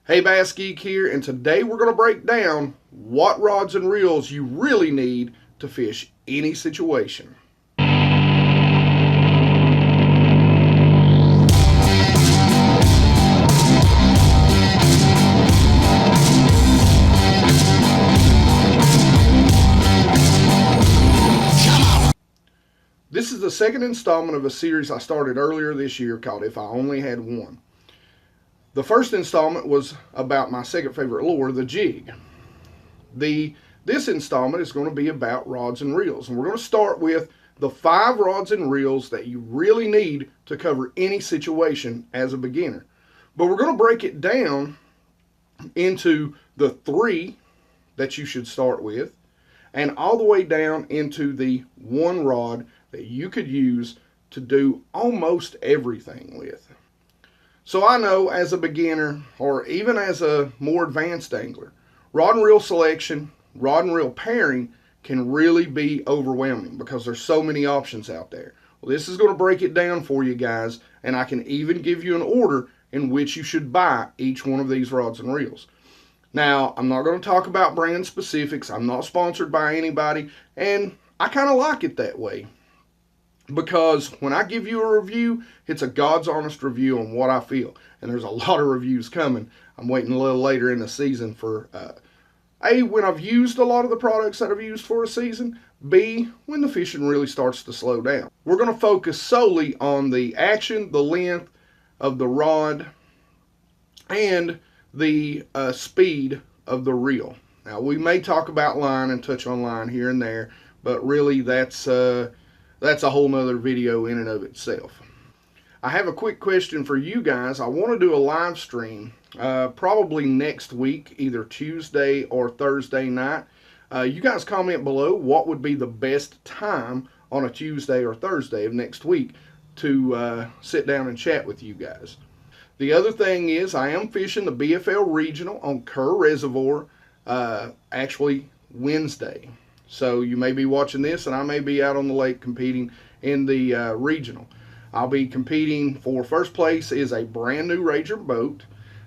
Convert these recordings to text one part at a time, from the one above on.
Hey, Bass Geek here, and today we're going to break down what rods and reels you really need to fish any situation. This is the second installment of a series I started earlier this year called If I Only Had One. The first installment was about my second favorite lure, the jig. This installment is going to be about rods and reels, and we're going to start with the 5 rods and reels that you really need to cover any situation as a beginner. But we're going to break it down into the 3 that you should start with, and all the way down into the 1 rod that you could use to do almost everything with. So I know as a beginner, or even as a more advanced angler, rod and reel selection, rod and reel pairing can really be overwhelming because there's so many options out there. Well, this is going to break it down for you guys, and I can even give you an order in which you should buy each one of these rods and reels. Now, I'm not going to talk about brand specifics. I'm not sponsored by anybody, and I kind of like it that way, because when I give you a review, it's a God's honest review on what I feel. And there's a lot of reviews coming. I'm waiting a little later in the season for, A, when I've used a lot of the products that I've used for a season, B, when the fishing really starts to slow down. We're going to focus solely on the action, the length of the rod, and the speed of the reel. Now, we may talk about line and touch on line here and there, but really that's a whole nother video in and of itself. I have a quick question for you guys. I want to do a live stream probably next week, either Tuesday or Thursday night. You guys comment below what would be the best time on a Tuesday or Thursday of next week to sit down and chat with you guys. The other thing is I am fishing the BFL Regional on Kerr Reservoir actually Wednesday. So you may be watching this and I may be out on the lake competing in the regional. I'll be competing for first place is a brand new Ranger boat.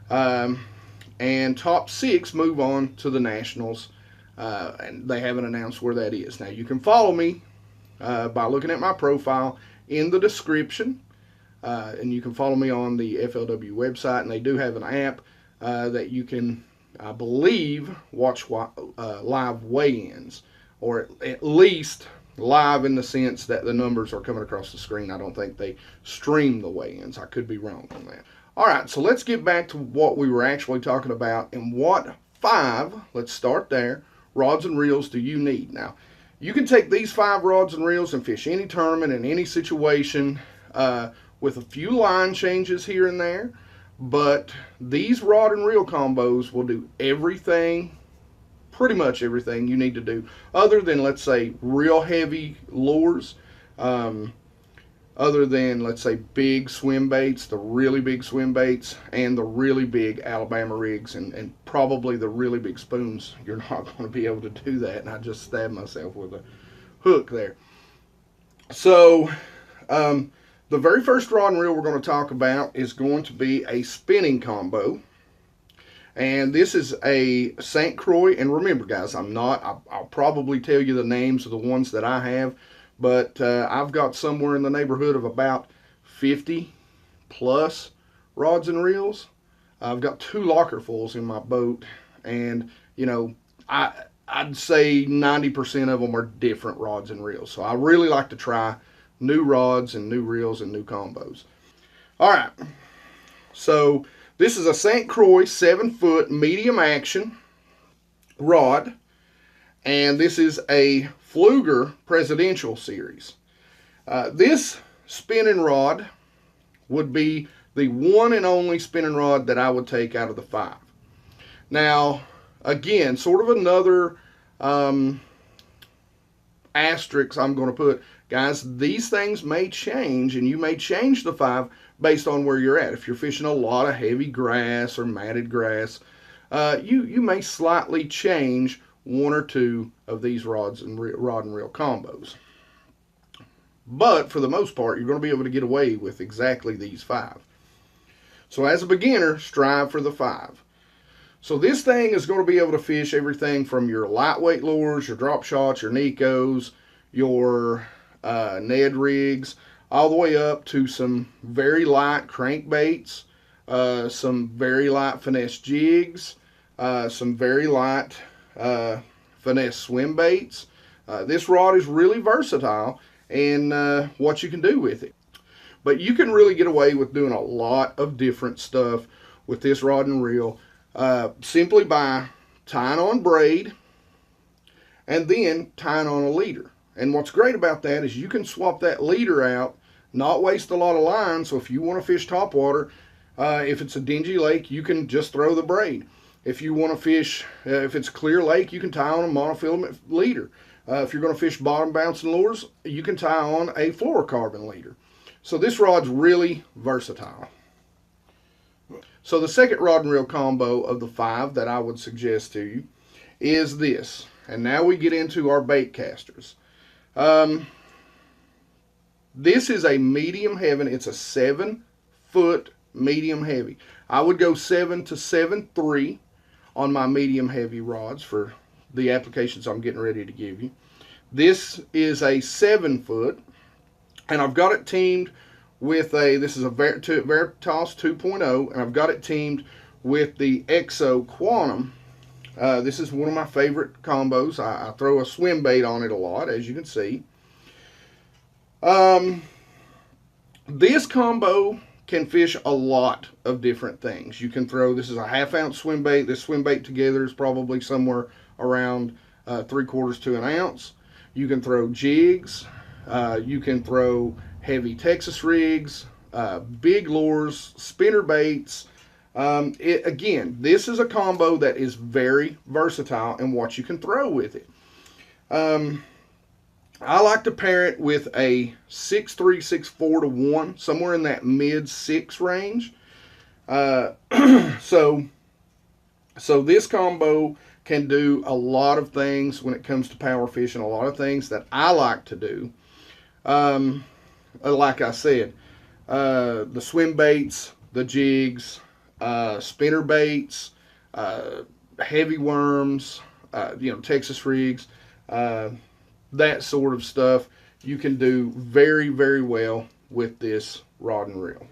And top 6 move on to the Nationals. And they haven't announced where that is. Now you can follow me by looking at my profile in the description. And you can follow me on the FLW website. And they do have an app that you can, I believe, watch live weigh-ins. Or at least live in the sense that the numbers are coming across the screen. I don't think they stream the weigh-ins. I could be wrong on that. All right, so let's get back to what we were actually talking about and what 5, let's start there, rods and reels do you need. Now, you can take these 5 rods and reels and fish any tournament in any situation with a few line changes here and there, but these rod and reel combos will do everything, pretty much everything you need to do, other than, let's say, real heavy lures, other than, let's say, big swim baits, the really big swim baits, and the really big Alabama rigs, and probably the really big spoons. You're not going to be able to do that, and I just stabbed myself with a hook there. So, the very first rod and reel we're going to talk about is going to be a spinning combo. And this is a St. Croix, and remember guys, I'll probably tell you the names of the ones that I have, but I've got somewhere in the neighborhood of about 50 plus rods and reels. I've got 2 lockerfuls in my boat, and you know, I'd say 90% of them are different rods and reels. So I really like to try new rods and new reels and new combos. All right, so this is a St. Croix 7-foot medium action rod, and this is a Pflueger Presidential Series. This spinning rod would be the one and only spinning rod that I would take out of the 5. Now, again, sort of another asterisk I'm going to put. Guys, these things may change, and you may change the 5 based on where you're at. If you're fishing a lot of heavy grass or matted grass, you may slightly change 1 or 2 of these rod and reel combos. But for the most part, you're going to be able to get away with exactly these 5. So as a beginner, strive for the 5. So this thing is going to be able to fish everything from your lightweight lures, your drop shots, your Nikos, your Ned rigs, all the way up to some very light crankbaits, some very light finesse jigs, some very light finesse swim baits. This rod is really versatile in what you can do with it. But you can really get away with doing a lot of different stuff with this rod and reel simply by tying on braid and then tying on a leader. And what's great about that is you can swap that leader out, not waste a lot of line. So if you want to fish topwater, if it's a dingy lake, you can just throw the braid. If you want to fish, if it's a clear lake, you can tie on a monofilament leader. If you're going to fish bottom bouncing lures, you can tie on a fluorocarbon leader. So this rod's really versatile. So the second rod and reel combo of the 5 that I would suggest to you is this. And now we get into our bait casters. This is a medium heavy. It's a 7-foot medium heavy. I would go 7 to 7.3 on my medium heavy rods for the applications I'm getting ready to give you. This is a 7-foot, and I've got it teamed with this is a Veritas 2.0, and I've got it teamed with the Exo Quantum. This is one of my favorite combos. I throw a swim bait on it a lot, as you can see. This combo can fish a lot of different things. You can throw, this is a 1/2 ounce swim bait. This swim bait together is probably somewhere around 3/4 to an ounce. You can throw jigs. You can throw heavy Texas rigs, big lures, spinner baits. Again, this is a combo that is very versatile in what you can throw with it. I like to pair it with a 6.3, 6.4 to 1, somewhere in that mid-6 range. So this combo can do a lot of things when it comes to power fishing, a lot of things that I like to do. Like I said, the swim baits, the jigs, spinner baits, heavy worms, Texas rigs, that sort of stuff you can do very, very well with this rod and reel.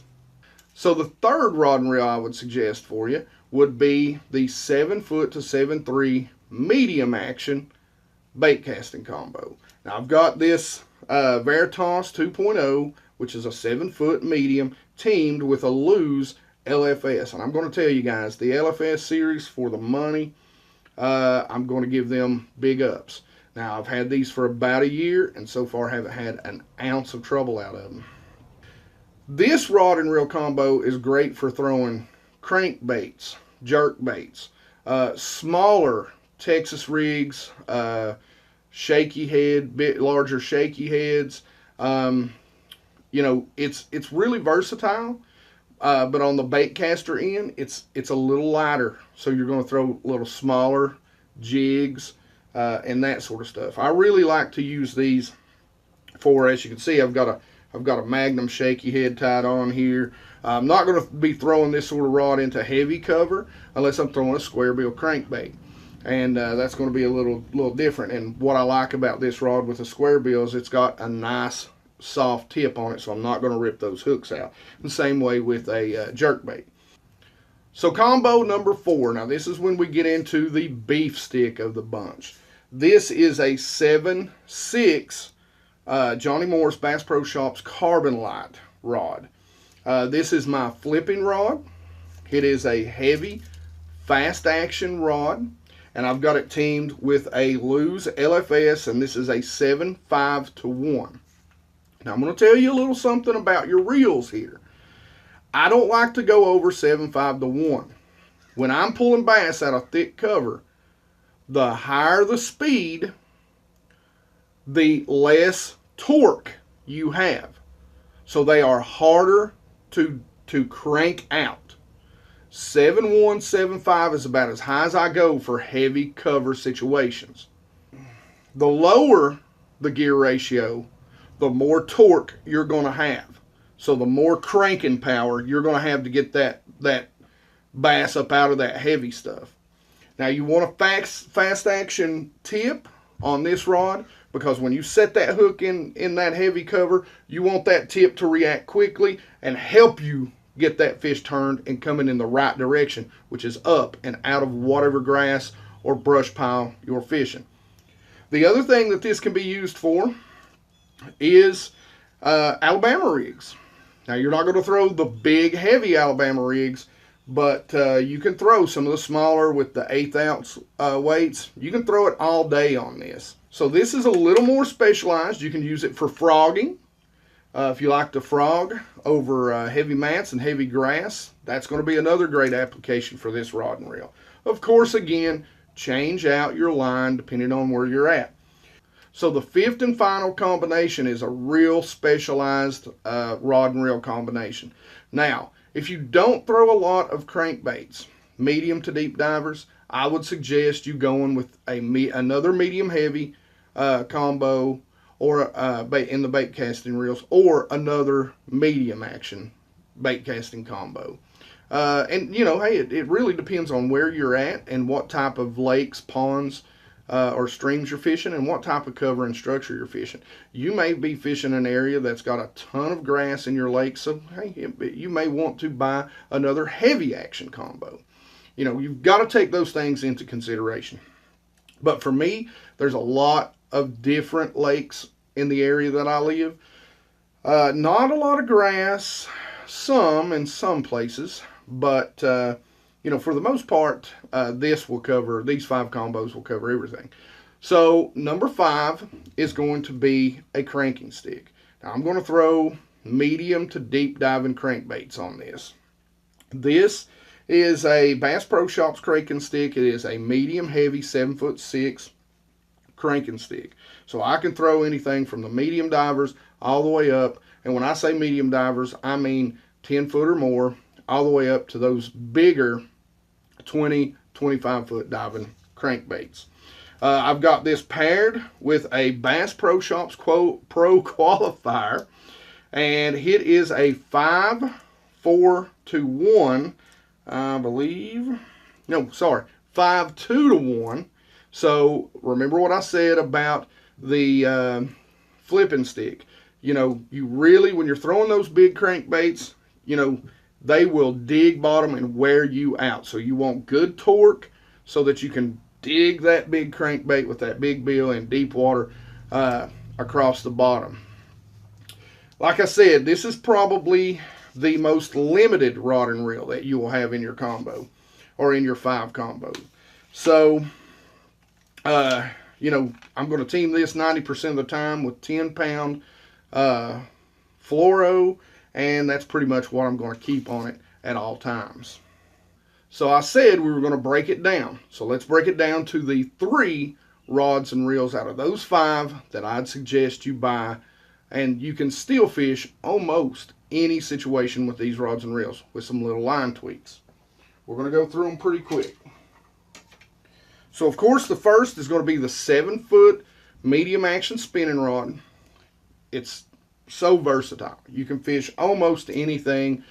So the third rod and reel I would suggest for you would be the 7-foot to 7.3 medium action bait casting combo. Now I've got this Veritas 2.0, which is a 7-foot medium teamed with a Lew's LFS. And I'm going to tell you guys, the LFS series, for the money, I'm going to give them big ups. Now, I've had these for about a year, and so far haven't had an ounce of trouble out of them. This rod and reel combo is great for throwing crank baits, jerk baits, smaller Texas rigs, shaky head, bit larger shaky heads. It's really versatile, but on the bait caster end, it's a little lighter. So you're going to throw little smaller jigs, and that sort of stuff. I really like to use these for, as you can see, I've got a Magnum shaky head tied on here. I'm not going to be throwing this sort of rod into heavy cover unless I'm throwing a square bill crankbait, and that's going to be a little different. And what I like about this rod with a square bill is it's got a nice soft tip on it, so I'm not going to rip those hooks out. The same way with a jerk bait. So combo number 4. Now this is when we get into the beef stick of the bunch. This is a 7.6 Johnny Morris Bass Pro Shops Carbon Light rod. This is my flipping rod. It is a heavy, fast action rod, and I've got it teamed with a Lew's LFS, and this is a 7.5 to 1. Now I'm going to tell you a little something about your reels here. I don't like to go over 7.5 to 1. When I'm pulling bass out of thick cover, the higher the speed, the less torque you have. So they are harder to crank out. 7.1, 7.5 is about as high as I go for heavy cover situations. The lower the gear ratio, the more torque you're going to have. So the more cranking power you're going to have to get that bass up out of that heavy stuff. Now you want a fast action tip on this rod, because when you set that hook in that heavy cover, you want that tip to react quickly and help you get that fish turned and coming in the right direction, which is up and out of whatever grass or brush pile you're fishing. The other thing that this can be used for is Alabama rigs. Now, you're not going to throw the big, heavy Alabama rigs, but you can throw some of the smaller with the 1/8 ounce weights. You can throw it all day on this. So this is a little more specialized. You can use it for frogging. If you like to frog over heavy mats and heavy grass, that's going to be another great application for this rod and reel. Of course, again, change out your line depending on where you're at. So the fifth and final combination is a real specialized rod and reel combination. Now, if you don't throw a lot of crankbaits, medium to deep divers, I would suggest you going with another medium heavy combo, or in the bait casting reels, or another medium action bait casting combo. And hey, it really depends on where you're at and what type of lakes, ponds, or streams you're fishing, and what type of cover and structure you're fishing. You may be fishing an area that's got a ton of grass in your lake, so hey, you may want to buy another heavy action combo. You've got to take those things into consideration. But for me, there's a lot of different lakes in the area that I live. Not a lot of grass, some in some places, but for the most part, these 5 combos will cover everything. So number 5 is going to be a cranking stick. Now I'm going to throw medium to deep diving crankbaits on this. This is a Bass Pro Shops cranking stick. It is a medium heavy 7'6" cranking stick. So I can throw anything from the medium divers all the way up. And when I say medium divers, I mean 10 foot or more, all the way up to those bigger 20, 25 foot diving crankbaits. I've got this paired with a Bass Pro Shops Pro qualifier, and it is a 5-4-1, I believe. No, sorry, 5-2-1. So remember what I said about the flipping stick. You really, when you're throwing those big crankbaits, they will dig bottom and wear you out. So you want good torque so that you can dig that big crankbait with that big bill in deep water across the bottom. Like I said, this is probably the most limited rod and reel that you will have in your combo, or in your 5 combo. So, I'm going to team this 90% of the time with 10-pound fluoro, and that's pretty much what I'm going to keep on it at all times. So I said we were going to break it down. So let's break it down to the 3 rods and reels out of those 5 that I'd suggest you buy, and you can still fish almost any situation with these rods and reels with some little line tweaks. We're going to go through them pretty quick. So of course the first is going to be the 7-foot medium action spinning rod. It's so versatile. You can fish almost anything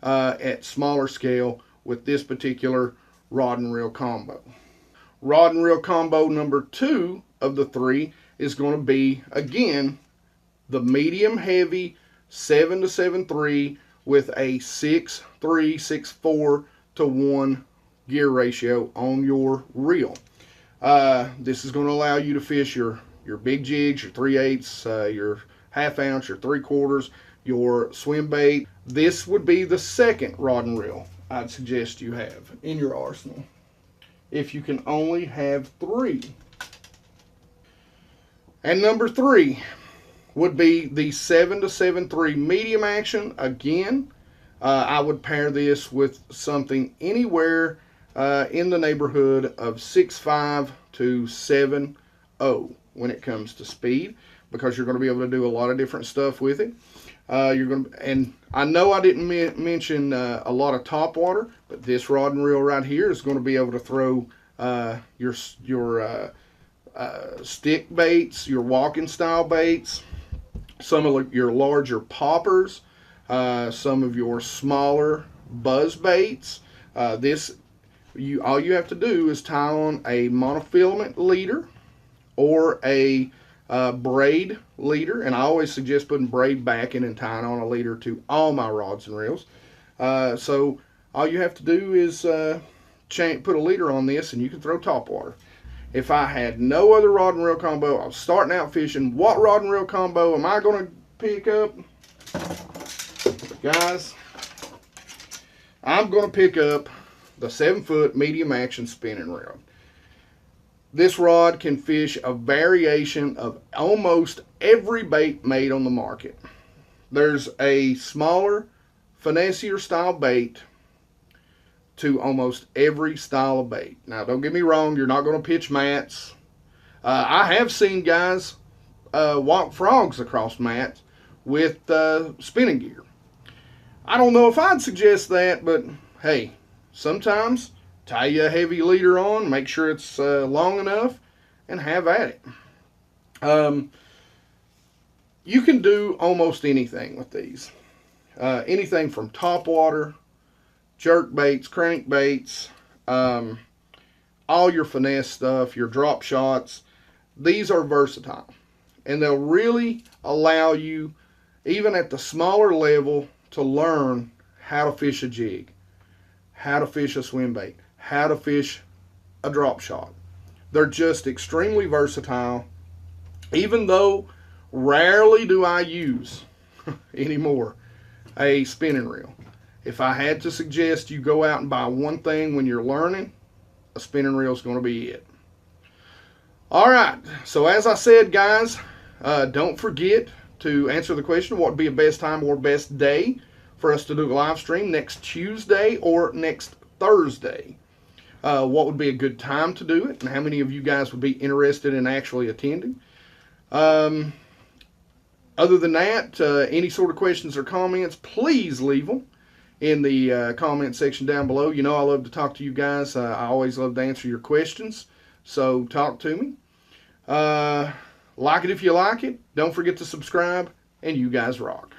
at smaller scale with this particular rod and reel combo. Rod and reel combo number 2 of the 3 is going to be, again, the medium heavy 7 to 7.3 with a 6.3, 6.4 to 1 gear ratio on your reel. This is going to allow you to fish your big jigs, your 3/8, your 1/2 ounce, your 3/4, your swim bait. This would be the second rod and reel I'd suggest you have in your arsenal, if you can only have 3. And number 3 would be the 7 to 7.3 medium action. Again, I would pair this with something anywhere in the neighborhood of 6.5 to 7.0 when it comes to speed, because you're going to be able to do a lot of different stuff with it. And I know I didn't mention a lot of top water, but this rod and reel right here is going to be able to throw your stick baits, your walking style baits, some of your larger poppers, some of your smaller buzz baits. This All you have to do is tie on a monofilament leader or a braid leader, and I always suggest putting braid backing and tying on a leader to all my rods and reels. So all you have to do is put a leader on this, and you can throw topwater. If I had no other rod and reel combo, I was starting out fishing, what rod and reel combo am I going to pick up? Guys, I'm going to pick up the 7-foot medium action spinning rod. This rod can fish a variation of almost every bait made on the market. There's a smaller, finessier style bait to almost every style of bait. Now, don't get me wrong, you're not going to pitch mats. I have seen guys walk frogs across mats with spinning gear. I don't know if I'd suggest that, but hey, sometimes tie you a heavy leader on, make sure it's long enough, and have at it. You can do almost anything with these. Anything from topwater, jerk baits, crank baits, all your finesse stuff, your drop shots. These are versatile, and they'll really allow you, even at the smaller level, to learn how to fish a jig, how to fish a swim bait, how to fish a drop shot. They're just extremely versatile, even though rarely do I use anymore a spinning reel. If I had to suggest you go out and buy one thing when you're learning, a spinning reel is going to be it. All right, so as I said, guys, don't forget to answer the question, what would be a best time or best day for us to do a live stream next Tuesday or next Thursday? What would be a good time to do it, and how many of you guys would be interested in actually attending? Other than that, any sort of questions or comments, please leave them in the comment section down below. You know I love to talk to you guys. I always love to answer your questions, so talk to me. Like it if you like it. Don't forget to subscribe, and you guys rock.